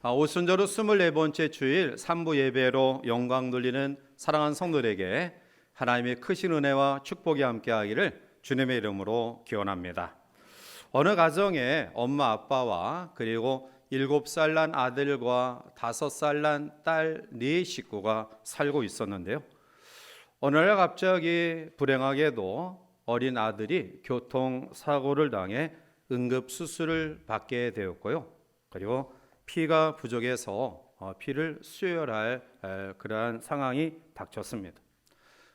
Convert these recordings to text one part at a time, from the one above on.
오순절후 24번째 주일 3부 예배로 영광 돌리는 사랑하는 성도들에게 하나님의 크신 은혜와 축복이 함께하기를 주님의 이름으로 기원합니다. 어느 가정에 엄마 아빠와 그리고 7살 난 아들과 5살 난 딸 4식구가 살고 있었는데요. 어느 날 갑자기 불행하게도 어린 아들이 교통사고를 당해 응급수술을 받게 되었고요. 그리고 피가 부족해서 피를 수혈할 그러한 상황이 닥쳤습니다.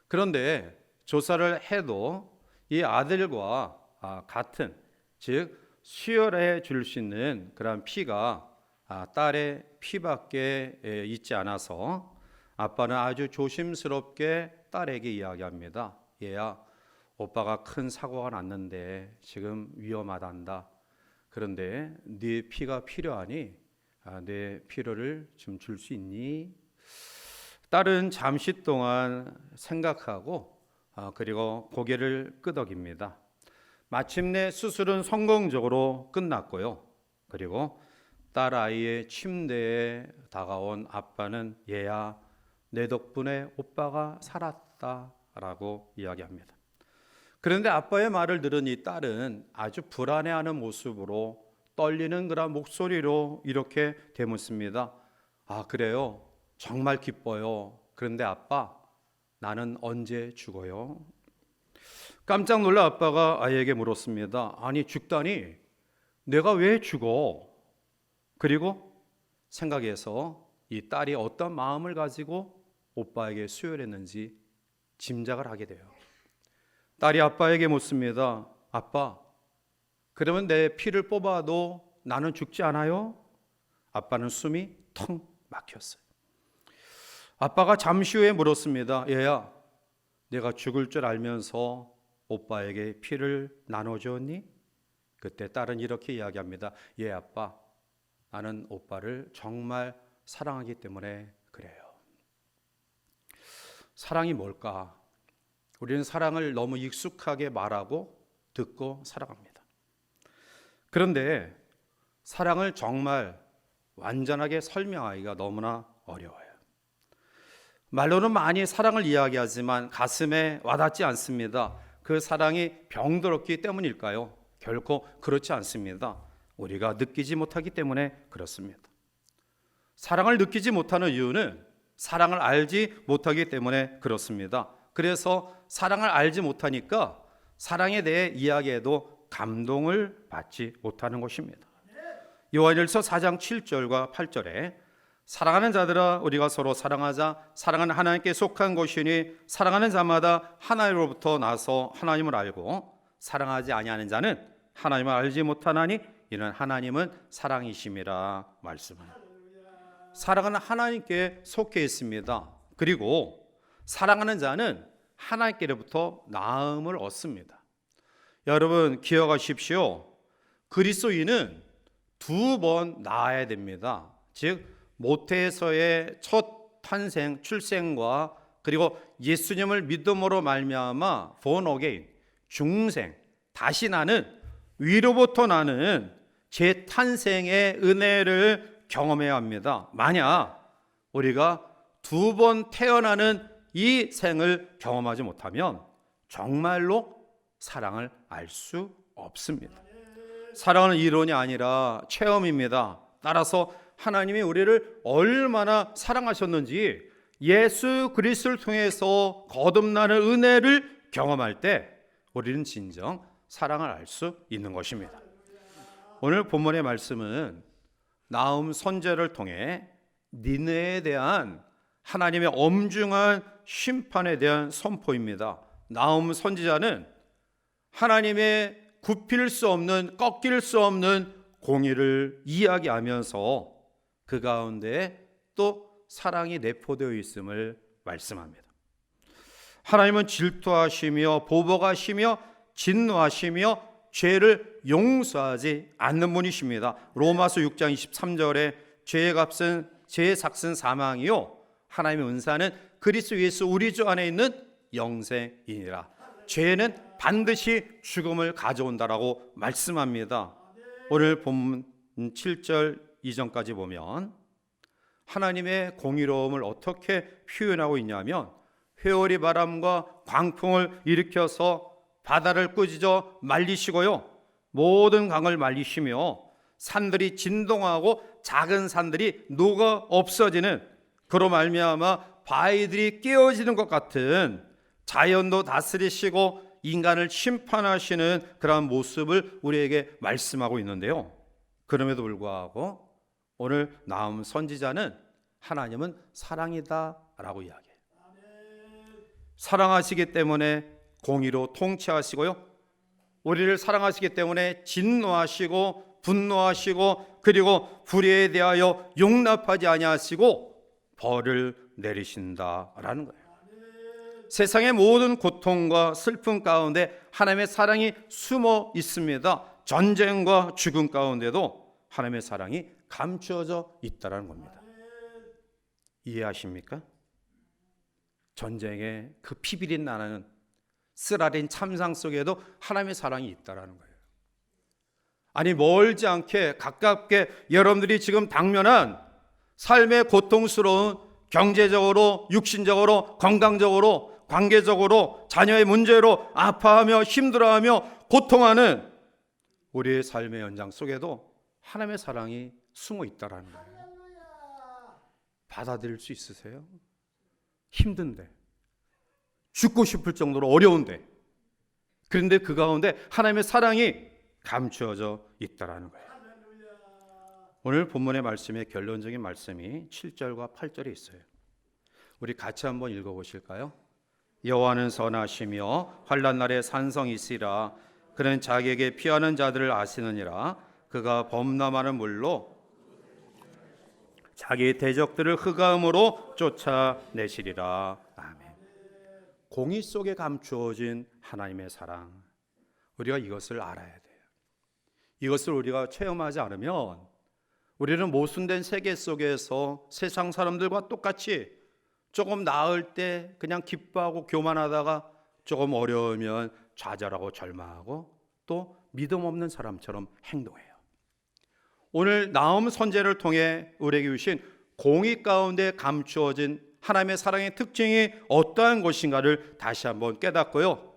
그런데 조사를 해도 이 아들과 같은, 즉 수혈해 줄 수 있는 그러한 피가 딸의 피밖에 있지 않아서 아빠는 아주 조심스럽게 딸에게 이야기합니다. 얘야, 오빠가 큰 사고가 났는데 지금 위험하단다. 그런데 네 피가 필요하니 내 필요를 좀 줄 수 있니? 딸은 잠시 동안 생각하고 그리고 고개를 끄덕입니다. 마침내 수술은 성공적으로 끝났고요. 그리고 딸 아이의 침대에 다가온 아빠는 얘야, 내 덕분에 오빠가 살았다라고 이야기합니다. 그런데 아빠의 말을 들은 이 딸은 아주 불안해하는 모습으로 떨리는 그런 목소리로 이렇게 되묻습니다. 그래요? 정말 기뻐요. 그런데 아빠, 나는 언제 죽어요? 깜짝 놀라 아빠가 아이에게 물었습니다. 아니, 죽다니? 내가 왜 죽어? 그리고 생각해서 이 딸이 어떤 마음을 가지고 오빠에게 수혈했는지 짐작을 하게 돼요. 딸이 아빠에게 묻습니다. 아빠, 그러면 내 피를 뽑아도 나는 죽지 않아요? 아빠는 숨이 텅 막혔어요. 아빠가 잠시 후에 물었습니다. 얘야, 내가 죽을 줄 알면서 오빠에게 피를 나눠주었니? 그때 딸은 이렇게 이야기합니다. 예, 아빠, 나는 오빠를 정말 사랑하기 때문에 그래요. 사랑이 뭘까? 우리는 사랑을 너무 익숙하게 말하고 듣고 살아갑니다. 그런데 사랑을 정말 완전하게 설명하기가 너무나 어려워요. 말로는 많이 사랑을 이야기하지만 가슴에 와닿지 않습니다. 그 사랑이 병들었기 때문일까요? 결코 그렇지 않습니다. 우리가 느끼지 못하기 때문에 그렇습니다. 사랑을 느끼지 못하는 이유는 사랑을 알지 못하기 때문에 그렇습니다. 그래서 사랑을 알지 못하니까 사랑에 대해 이야기해도 감동을 받지 못하는 것입니다. 요한일서 4장 7절과 8절에 사랑하는 자들아 우리가 서로 사랑하자. 사랑은 하나님께 속한 것이니 사랑하는 자마다 하나님으로부터 나서 하나님을 알고 사랑하지 아니하는 자는 하나님을 알지 못하나니 이는 하나님은 사랑이심이라 말씀합니다. 사랑은 하나님께 속해 있습니다. 그리고 사랑하는 자는 하나님께로부터 나음을 얻습니다. 여러분 기억하십시오. 그리스도인은 2번 낳아야 됩니다. 즉 모태에서의 첫 탄생, 출생과 그리고 예수님을 믿음으로 말미암아 born again, 중생, 다시 나는 위로부터 나는 재탄생의 은혜를 경험해야 합니다. 만약 우리가 2번 태어나는 이 생을 경험하지 못하면 정말로 사랑을 알 수 없습니다. 사랑은 이론이 아니라 체험입니다. 따라서 하나님이 우리를 얼마나 사랑하셨는지 예수 그리스도를 통해서 거듭나는 은혜를 경험할 때 우리는 진정 사랑을 알 수 있는 것입니다. 오늘 본문의 말씀은 나훔 선지자를 통해 니느웨에 대한 하나님의 엄중한 심판에 대한 선포입니다. 나훔 선지자는 하나님의 굽힐 수 없는, 꺾일 수 없는 공의를 이야기하면서 그 가운데 또 사랑이 내포되어 있음을 말씀합니다. 하나님은 질투하시며 보복하시며 진노하시며 죄를 용서하지 않는 분이십니다. 로마서 6장 23절에 죄의 값은 죄의 삭은 사망이요 하나님의 은사는 그리스도 예수 우리 주 안에 있는 영생이니라. 죄는 반드시 죽음을 가져온다라고 말씀합니다. 오늘 본문 7절 이전까지 보면 하나님의 공의로움을 어떻게 표현하고 있냐면 회오리 바람과 광풍을 일으켜서 바다를 꾸짖어 말리시고요, 모든 강을 말리시며 산들이 진동하고 작은 산들이 녹아 없어지는, 그로 말미암아 바위들이 깨어지는 것 같은 자연도 다스리시고 인간을 심판하시는 그러한 모습을 우리에게 말씀하고 있는데요, 그럼에도 불구하고 오늘 나움 선지자는 하나님은 사랑이다 라고 이야기해요. 사랑하시기 때문에 공의로 통치하시고요, 우리를 사랑하시기 때문에 진노하시고 분노하시고 그리고 불의에 대하여 용납하지 아니하시고 벌을 내리신다라는 거예요. 세상의 모든 고통과 슬픔 가운데 하나님의 사랑이 숨어 있습니다. 전쟁과 죽음 가운데도 하나님의 사랑이 감추어져 있다는 겁니다. 이해하십니까? 전쟁의 그 피비린 나는 쓰라린 참상 속에도 하나님의 사랑이 있다는 거예요. 아니, 멀지 않게 가깝게 여러분들이 지금 당면한 삶의 고통스러운 경제적으로, 육신적으로, 건강적으로, 관계적으로, 자녀의 문제로 아파하며 힘들어하며 고통하는 우리의 삶의 연장 속에도 하나님의 사랑이 숨어 있다는 거예요. 받아들일 수 있으세요? 힘든데, 죽고 싶을 정도로 어려운데, 그런데 그 가운데 하나님의 사랑이 감추어져 있다는 거예요. 오늘 본문의 말씀의 결론적인 말씀이 7절과 8절에 있어요. 우리 같이 한번 읽어보실까요? 여호와는 선하시며 환난 날에 산성이시라. 그는 자기에게 피하는 자들을 아시느니라. 그가 범람하는 물로 자기 대적들을 흑암으로 쫓아내시리라. 아멘. 공의 속에 감추어진 하나님의 사랑, 우리가 이것을 알아야 돼요. 이것을 우리가 체험하지 않으면 우리는 모순된 세계 속에서 세상 사람들과 똑같이 조금 나을 때 그냥 기뻐하고 교만하다가 조금 어려우면 좌절하고 절망하고 또 믿음 없는 사람처럼 행동해요. 오늘 나움 선지자를 통해 우리에게 주신 공의 가운데 감추어진 하나님의 사랑의 특징이 어떠한 것인가를 다시 한번 깨닫고요,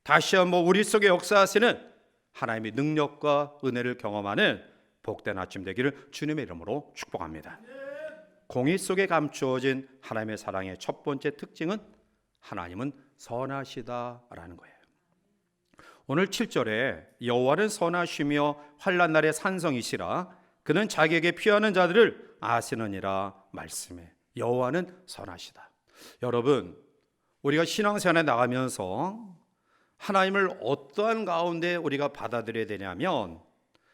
다시 한번 우리 속에 역사하시는 하나님의 능력과 은혜를 경험하는 복된 아침 되기를 주님의 이름으로 축복합니다. 공의 속에 감추어진 하나님의 사랑의 첫 번째 특징은 하나님은 선하시다라는 거예요. 오늘 7절에 여호와는 선하시며 환난 날의 산성이시라. 그는 자기에게 피하는 자들을 아시느니라 말씀해. 여호와는 선하시다. 여러분, 우리가 신앙생활에 나가면서 하나님을 어떠한 가운데 우리가 받아들여야 되냐면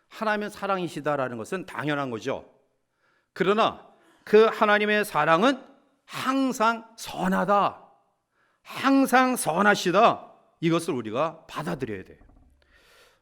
하나님의 사랑이시다라는 것은 당연한 거죠. 그러나 그 하나님의 사랑은 항상 선하다, 항상 선하시다, 이것을 우리가 받아들여야 돼요.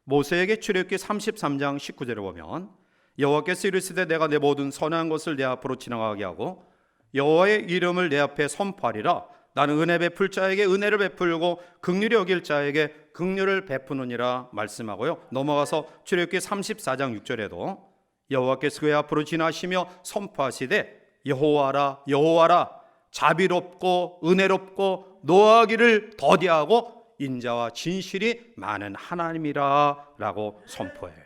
모세에게 출애굽기 33장 19절에 보면 여호와께서 이르시되 내가 내 모든 선한 것을 내 앞으로 지나가게 하고 여호와의 이름을 내 앞에 선포하리라. 나는 은혜 베풀 자에게 은혜를 베풀고 긍휼히 여길 자에게 긍휼을 베푸느니라 말씀하고요, 넘어가서 출애굽기 34장 6절에도 여호와께서 그의 앞으로 지나시며 선포하시되 여호와라 여호와라 자비롭고 은혜롭고 노하기를 더디하고 인자와 진실이 많은 하나님이라 라고 선포해요.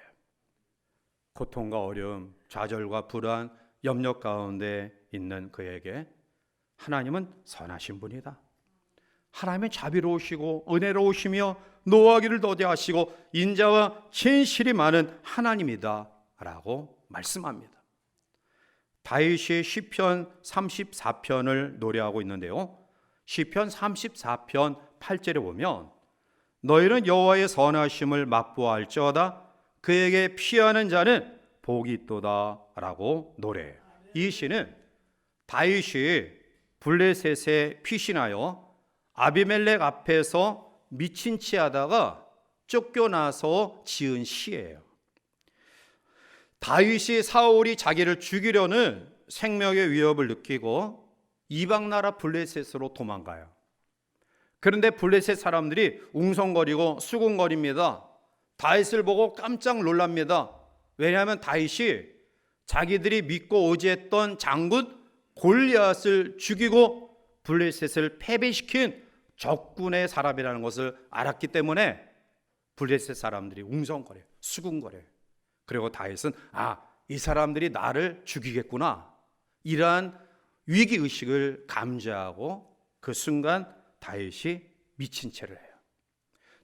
고통과 어려움, 좌절과 불안, 염려 가운데 있는 그에게 하나님은 선하신 분이다. 하나님은 자비로우시고 은혜로우시며 노하기를 더디하시고 인자와 진실이 많은 하나님이다 라고 말씀합니다. 다윗이 시편 34편을 노래하고 있는데요, 시편 34편 8절에 보면 너희는 여호와의 선하심을 맛보아할지어다 그에게 피하는 자는 복이 있도다 라고 노래해요. 이 시는 다윗이 블레셋에 피신하여 아비멜렉 앞에서 미친 치 하다가 쫓겨나서 지은 시예요. 다윗이 사울이 자기를 죽이려는 생명의 위협을 느끼고 이방 나라 블레셋으로 도망가요. 그런데 블레셋 사람들이 웅성거리고 수군거립니다. 다윗을 보고 깜짝 놀랍니다. 왜냐하면 다윗이 자기들이 믿고 의지했던 장군 골리앗을 죽이고 블레셋을 패배시킨 적군의 사람이라는 것을 알았기 때문에 블레셋 사람들이 웅성거려요. 수군거려요. 그리고 다윗은 이 사람들이 나를 죽이겠구나, 이러한 위기의식을 감지하고 그 순간 다윗이 미친 채를 해요.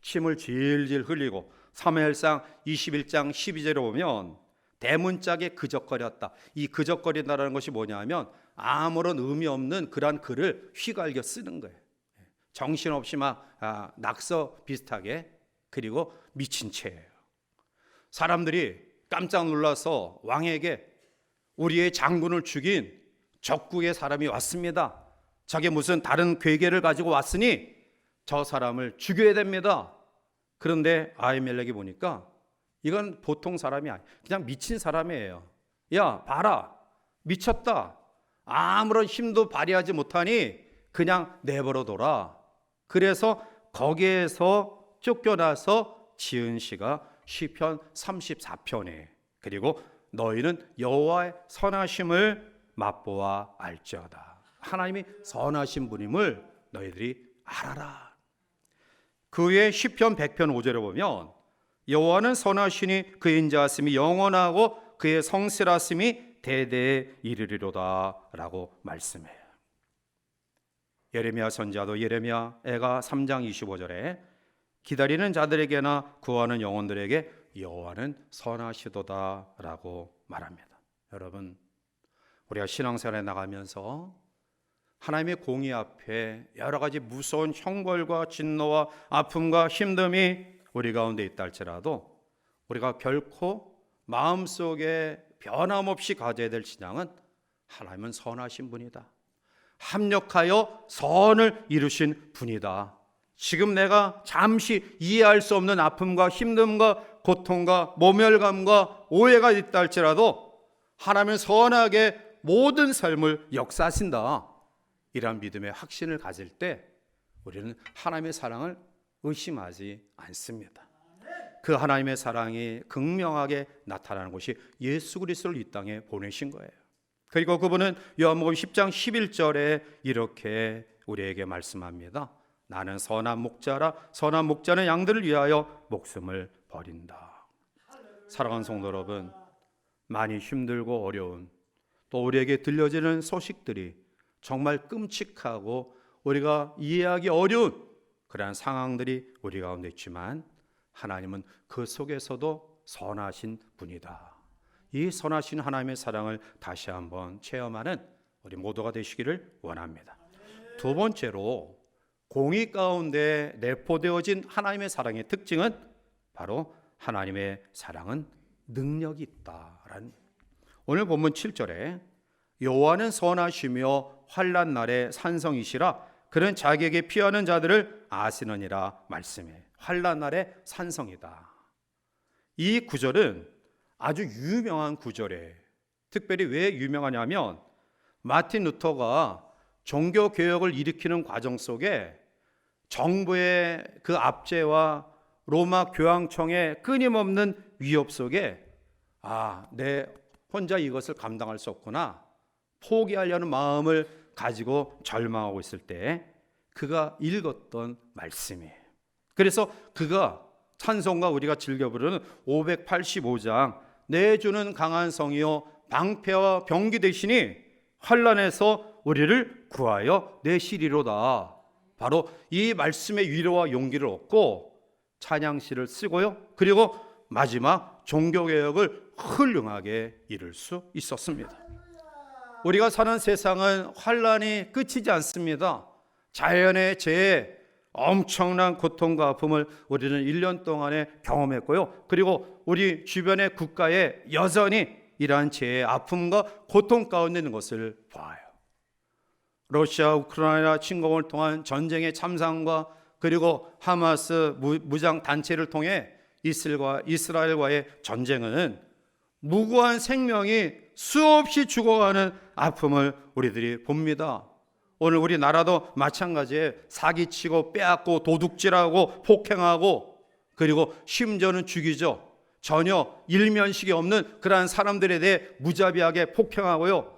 침을 질질 흘리고 사무엘상 21장 12절에 보면 대문짝에 그적거렸다. 이 그적거린다는 것이 뭐냐면 아무런 의미 없는 그러한 글을 휘갈겨 쓰는 거예요. 정신없이 막 낙서 비슷하게, 그리고 미친 채예요. 사람들이 깜짝 놀라서 왕에게 우리의 장군을 죽인 적국의 사람이 왔습니다. 자기 무슨 다른 괴계를 가지고 왔으니 저 사람을 죽여야 됩니다. 그런데 아히멜렉이 보니까 이건 보통 사람이 아니에요. 그냥 미친 사람이에요. 야, 봐라, 미쳤다. 아무런 힘도 발휘하지 못하니 그냥 내버려둬라. 그래서 거기에서 쫓겨나서 지은 시가 시편 34편이에요. 그리고 너희는 여호와의 선하심을 맛보아 알지어다. 하나님이 선하신 분임을 너희들이 알아라. 그 외에 시편 100편 5절에 보면 여호와는 선하시니 그의 인자하심이 영원하고 그의 성실하심이 대대에 이르리로다 라고 말씀해요. 예레미야 선지자도 예레미야가 3장 25절에 기다리는 자들에게나 구하는 영혼들에게 여호와는 선하시도다 라고 말합니다. 여러분, 우리가 신앙생활에 나가면서 하나님의 공의 앞에 여러 가지 무서운 형벌과 진노와 아픔과 힘듦이 우리 가운데 있다 할지라도 우리가 결코 마음속에 변함없이 가져야 될 신앙은 하나님은 선하신 분이다. 합력하여 선을 이루신 분이다. 지금 내가 잠시 이해할 수 없는 아픔과 힘듦과 고통과 모멸감과 오해가 있다 할지라도 하나님은 선하게 모든 삶을 역사하신다. 이러한 믿음의 확신을 가질 때 우리는 하나님의 사랑을 의심하지 않습니다. 그 하나님의 사랑이 극명하게 나타나는 것이 예수 그리스도를 이 땅에 보내신 거예요. 그리고 그분은 요한복음 10장 11절에 이렇게 우리에게 말씀합니다. 나는 선한 목자라. 선한 목자는 양들을 위하여 목숨을 버린다. 사랑하는 성도 여러분, 많이 힘들고 어려운, 또 우리에게 들려지는 소식들이 정말 끔찍하고 우리가 이해하기 어려운 그러한 상황들이 우리 가운데 있지만 하나님은 그 속에서도 선하신 분이다. 이 선하신 하나님의 사랑을 다시 한번 체험하는 우리 모두가 되시기를 원합니다. 두 번째로 공의 가운데 내포되어진 하나님의 사랑의 특징은 바로 하나님의 사랑은 능력이 있다라는. 오늘 본문 7절에 여호와는 선하시며 환난 날에 산성이시라 그는 자기에게 피하는 자들을 아시느니라 말씀해. 환난 날에 산성이다. 이 구절은 아주 유명한 구절이에요. 특별히 왜 유명하냐면 마틴 루터가 종교 개혁을 일으키는 과정 속에 정부의 그 압제와 로마 교황청의 끊임없는 위협 속에 내 혼자 이것을 감당할 수 없구나, 포기하려는 마음을 가지고 절망하고 있을 때 그가 읽었던 말씀이에요. 그래서 그가 찬송가 우리가 즐겨 부르는 585장 내 주는 강한 성이요 방패와 병기 되시니 환난에서 우리를 구하여 내시리로다. 바로 이 말씀의 위로와 용기를 얻고 찬양시를 쓰고요. 그리고 마지막 종교개혁을 훌륭하게 이룰 수 있었습니다. 우리가 사는 세상은 환난이 끝이지 않습니다. 자연의 재해, 엄청난 고통과 아픔을 우리는 1년 동안에 경험했고요. 그리고 우리 주변의 국가에 여전히 이러한 재해, 아픔과 고통 가운데 있는 것을 봐요. 러시아 우크라이나 침공을 통한 전쟁의 참상과 그리고 하마스 무장 단체를 통해 이스라엘과의 전쟁은 무고한 생명이 수없이 죽어가는 아픔을 우리들이 봅니다. 오늘 우리나라도 마찬가지에 사기치고 빼앗고 도둑질하고 폭행하고 그리고 심지어는 죽이죠. 전혀 일면식이 없는 그러한 사람들에 대해 무자비하게 폭행하고요,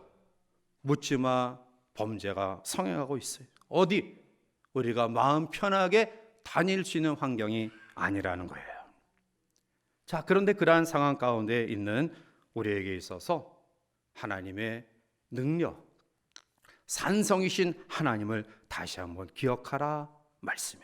묻지마 범죄가 성행하고 있어요. 어디? 우리가 마음 편하게 다닐 수 있는 환경이 아니라는 거예요. 자, 그런데 그러한 상황 가운데 있는 우리에게 있어서 하나님의 능력, 산성이신 하나님을 다시 한번 기억하라 말씀해.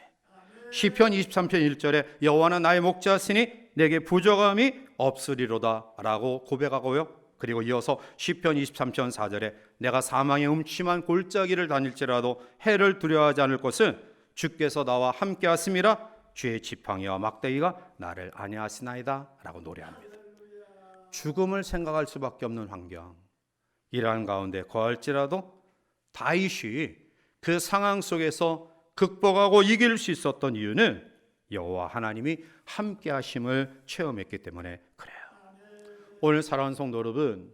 시편 23편 1절에 여호와는 나의 목자시니 내게 부족함이 없으리로다 라고 고백하고요, 그리고 이어서 시편 23편 4절에 내가 사망의 음침한 골짜기를 다닐지라도 해를 두려워하지 않을 것은 주께서 나와 함께 하심이라 주의 지팡이와 막대기가 나를 안위하시나이다 라고 노래합니다. 죽음을 생각할 수밖에 없는 환경, 이러한 가운데 거할지라도 다윗이 그 상황 속에서 극복하고 이길 수 있었던 이유는 여호와 하나님이 함께 하심을 체험했기 때문에 그래요. 오늘 사랑하는 성도 여러분,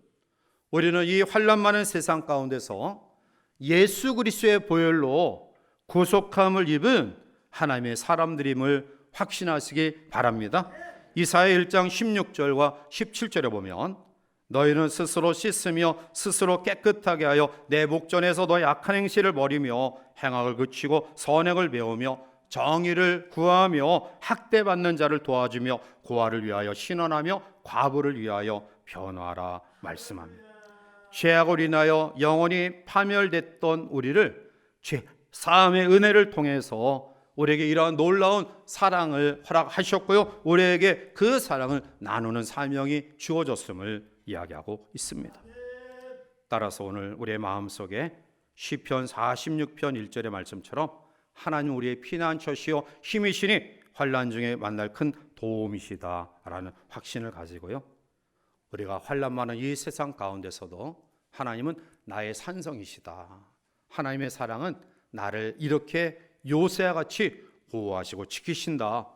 우리는 이 환난 많은 세상 가운데서 예수 그리스도의 보혈로 구속함을 입은 하나님의 사람들임을 확신하시기 바랍니다. 이사야 1장 16절과 17절에 보면 너희는 스스로 씻으며 스스로 깨끗하게 하여 내 목전에서 너의 악한 행실을 버리며 행악을 그치고 선행을 배우며 정의를 구하며 학대받는 자를 도와주며 고아를 위하여 신원하며 과부를 위하여 변화하라 말씀합니다. 죄악을 인하여 영원히 파멸됐던 우리를 죄 사함의 은혜를 통해서 우리에게 이러한 놀라운 사랑을 허락하셨고요, 우리에게 그 사랑을 나누는 사명이 주어졌음을 이야기하고 있습니다. 따라서 오늘 우리의 마음속에 시편 46편 1절의 말씀처럼 하나님 우리의 피난처시요 힘이시니 환난 중에 만날 큰 도움이시다라는 확신을 가지고요, 우리가 환난 많은 이 세상 가운데서도 하나님은 나의 산성이시다, 하나님의 사랑은 나를 이렇게 요새와 같이 보호하시고 지키신다,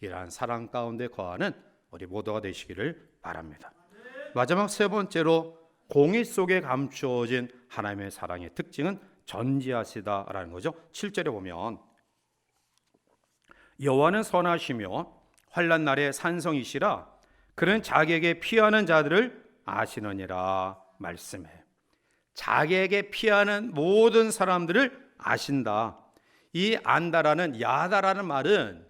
이러한 사랑 가운데 거하는 우리 모두가 되시기를 바랍니다. 마지막 세 번째로 공의 속에 감추어진 하나님의 사랑의 특징은 전지하시다라는 거죠. 7절에 보면 여호와는 선하시며 환난 날에 산성이시라 그는 자기에게 피하는 자들을 아시느니라 말씀해. 자기에게 피하는 모든 사람들을 아신다. 이 안다라는 야다라는 말은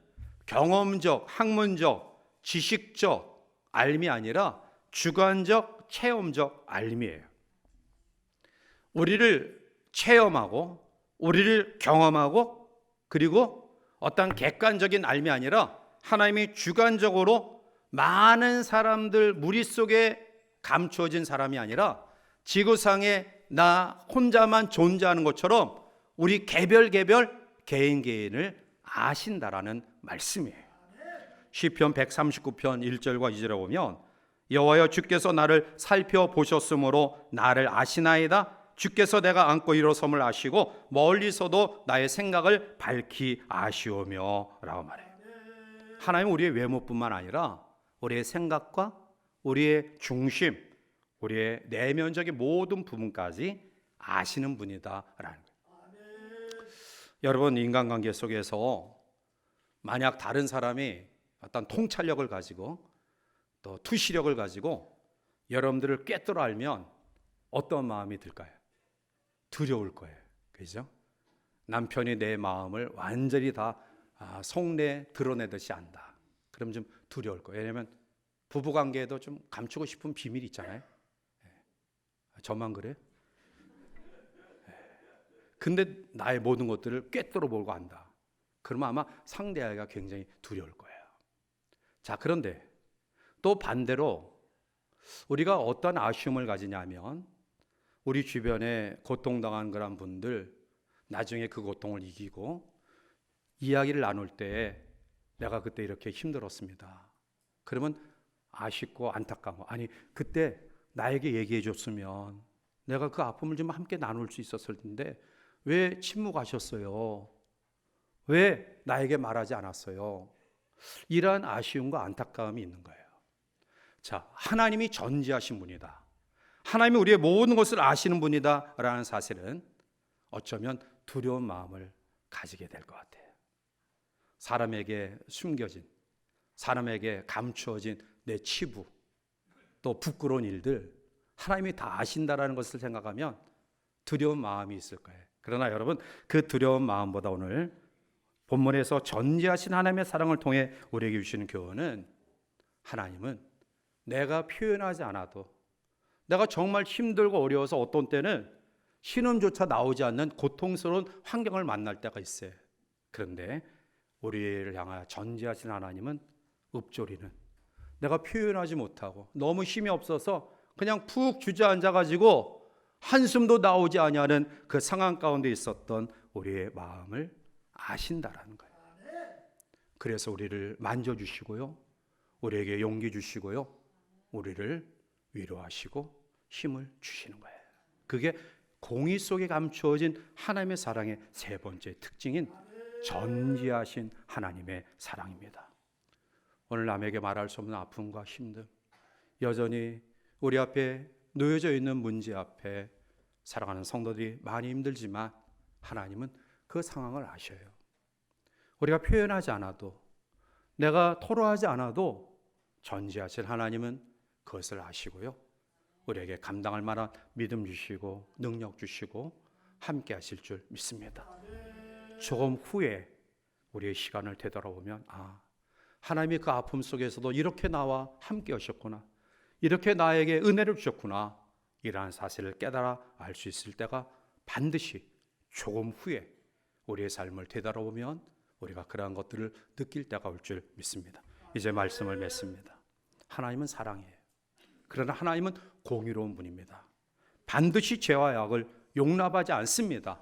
경험적, 학문적, 지식적 알미 아니라 주관적, 체험적 알미예요. 우리를 체험하고 우리를 경험하고 그리고 어떤 객관적인 알미 아니라 하나님이 주관적으로 많은 사람들 무리 속에 감추어진 사람이 아니라 지구상에 나 혼자만 존재하는 것처럼 우리 개별 개인을 아신다라는 말씀이에요. 시편 139편 1절과 2절에 보면 여호와여 주께서 나를 살펴보셨으므로 나를 아시나이다. 주께서 내가 안고 일어섬을 아시고 멀리서도 나의 생각을 밝히 아시오며 라고 말해요. 하나님은 우리의 외모뿐만 아니라 우리의 생각과 우리의 중심, 우리의 내면적인 모든 부분까지 아시는 분이다라는 거예요. 여러분, 인간관계 속에서 만약 다른 사람이 어떤 통찰력을 가지고 또 투시력을 가지고 여러분들을 꿰뚫어 알면 어떤 마음이 들까요? 두려울 거예요. 그죠? 남편이 내 마음을 완전히 다 속내 드러내듯이 안다. 그럼 좀 두려울 거예요. 왜냐하면 부부관계에도 좀 감추고 싶은 비밀이 있잖아요. 저만 그래요? 근데 나의 모든 것들을 꿰뚫어 보고 안다. 그러면 아마 상대하기가 굉장히 두려울 거예요. 자, 그런데 또 반대로 우리가 어떤 아쉬움을 가지냐면 우리 주변에 고통당한 그런 분들 나중에 그 고통을 이기고 이야기를 나눌 때 내가 그때 이렇게 힘들었습니다. 그러면 아쉽고 안타까운 거, 아니 그때 나에게 얘기해 줬으면 내가 그 아픔을 좀 함께 나눌 수 있었을 텐데 왜 침묵하셨어요? 왜 나에게 말하지 않았어요? 이러한 아쉬움과 안타까움이 있는 거예요. 자, 하나님이 전지하신 분이다. 하나님이 우리의 모든 것을 아시는 분이다 라는 사실은 어쩌면 두려운 마음을 가지게 될 것 같아요. 사람에게 숨겨진, 사람에게 감추어진 내 치부, 또 부끄러운 일들 하나님이 다 아신다라는 것을 생각하면 두려운 마음이 있을 거예요. 그러나 여러분, 그 두려운 마음보다 오늘 본문에서 전지하신 하나님의 사랑을 통해 우리에게 주시는 교훈은, 하나님은 내가 표현하지 않아도, 내가 정말 힘들고 어려워서 어떤 때는 신음조차 나오지 않는 고통스러운 환경을 만날 때가 있어요. 그런데 우리를 향하여 전지하신 하나님은 읊조리는, 내가 표현하지 못하고 너무 힘이 없어서 그냥 푹 주저앉아가지고 한숨도 나오지 아니하는 그 상황 가운데 있었던 우리의 마음을 아신다라는 거예요. 그래서 우리를 만져주시고요, 우리에게 용기 주시고요, 우리를 위로하시고 힘을 주시는 거예요. 그게 공의 속에 감추어진 하나님의 사랑의 세 번째 특징인 전지하신 하나님의 사랑입니다. 오늘 남에게 말할 수 없는 아픔과 힘듦, 여전히 우리 앞에 놓여져 있는 문제 앞에 살아가는 성도들이 많이 힘들지만 하나님은 그 상황을 아셔요. 우리가 표현하지 않아도, 내가 토로하지 않아도 전지하신 하나님은 그것을 아시고요, 우리에게 감당할 만한 믿음 주시고 능력 주시고 함께 하실 줄 믿습니다. 조금 후에 우리의 시간을 되돌아보면, 하나님이 그 아픔 속에서도 이렇게 나와 함께 하셨구나, 이렇게 나에게 은혜를 주셨구나, 이러한 사실을 깨달아 알 수 있을 때가 반드시 조금 후에 우리의 삶을 되돌아보면 우리가 그러한 것들을 느낄 때가 올 줄 믿습니다. 이제 말씀을 맺습니다. 하나님은 사랑이에요. 그러나 하나님은 공의로운 분입니다. 반드시 죄와 악을 용납하지 않습니다.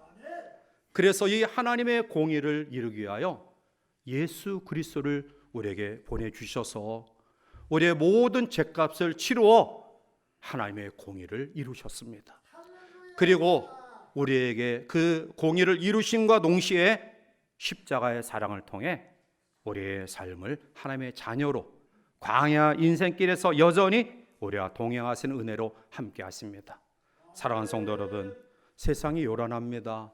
그래서 이 하나님의 공의를 이루기 위하여 예수 그리스도를 우리에게 보내주셔서 우리의 모든 죄값을 치루어 하나님의 공의를 이루셨습니다. 그리고 우리에게 그 공의를 이루심과 동시에 십자가의 사랑을 통해 우리의 삶을 하나님의 자녀로 광야 인생길에서 여전히 우리와 동행하시는 은혜로 함께 하십니다. 사랑하는 성도 여러분, 세상이 요란합니다.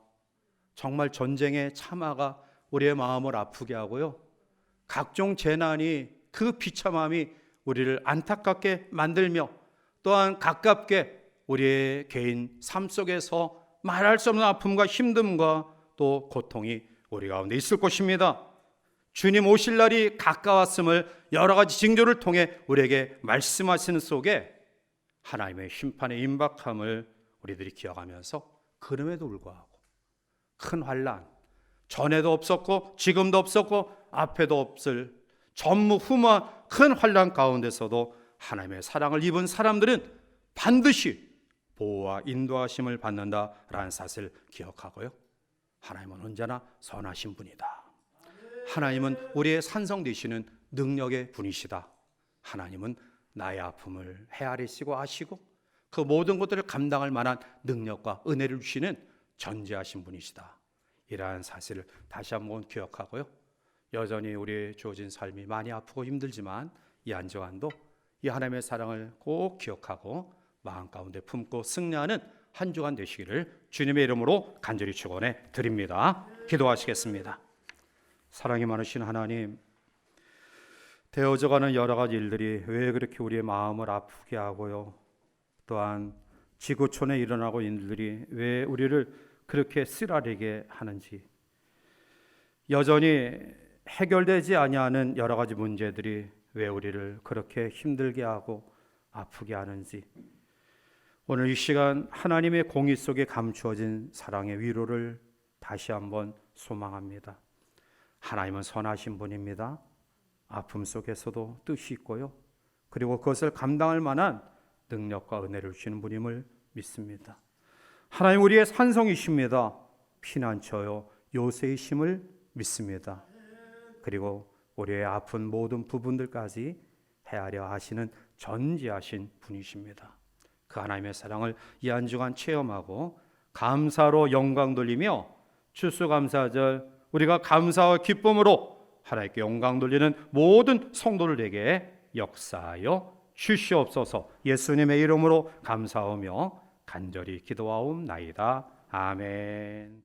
정말 전쟁의 참화가 우리의 마음을 아프게 하고요, 각종 재난이, 그 비참함이 우리를 안타깝게 만들며 또한 가깝게 우리의 개인 삶 속에서 말할 수 없는 아픔과 힘듦과 또 고통이 우리 가운데 있을 것입니다. 주님 오실 날이 가까웠음을 여러 가지 징조를 통해 우리에게 말씀하시는 속에 하나님의 심판의 임박함을 우리들이 기억하면서, 그럼에도 불구하고 큰 환난, 전에도 없었고 지금도 없었고 앞에도 없을 전무후무한 큰 환난 가운데서도 하나님의 사랑을 입은 사람들은 반드시 보호와 인도하심을 받는다라는 사실을 기억하고요, 하나님은 언제나 선하신 분이다. 하나님은 우리의 산성 되시는 능력의 분이시다. 하나님은 나의 아픔을 헤아리시고 아시고 그 모든 것들을 감당할 만한 능력과 은혜를 주시는 전지하신 분이시다. 이러한 사실을 다시 한번 기억하고요, 여전히 우리의 주어진 삶이 많이 아프고 힘들지만 이 안정환도 이 하나님의 사랑을 꼭 기억하고 마음 가운데 품고 승리하는 한 주간 되시기를 주님의 이름으로 간절히 축원해 드립니다. 기도하시겠습니다. 사랑이 많으신 하나님, 되어져가는 여러 가지 일들이 왜 그렇게 우리의 마음을 아프게 하고요, 또한 지구촌에 일어나고 있는 일들이 왜 우리를 그렇게 쓰라리게 하는지, 여전히 해결되지 아니하는 여러 가지 문제들이 왜 우리를 그렇게 힘들게 하고 아프게 하는지, 오늘 이 시간 하나님의 공의 속에 감추어진 사랑의 위로를 다시 한번 소망합니다. 하나님은 선하신 분입니다. 아픔 속에서도 뜻이 있고요, 그리고 그것을 감당할 만한 능력과 은혜를 주시는 분임을 믿습니다. 하나님 우리의 산성이십니다. 피난처요 요새이심을 믿습니다. 그리고 우리의 아픈 모든 부분들까지 헤아려 하시는 전지하신 분이십니다. 그 하나님의 사랑을 이 한 주간 체험하고 감사로 영광 돌리며 추수감사절 우리가 감사와 기쁨으로 하나님께 영광 돌리는 모든 성도들에게 역사하여 주시옵소서. 예수님의 이름으로 감사하며 간절히 기도하옵나이다. 아멘.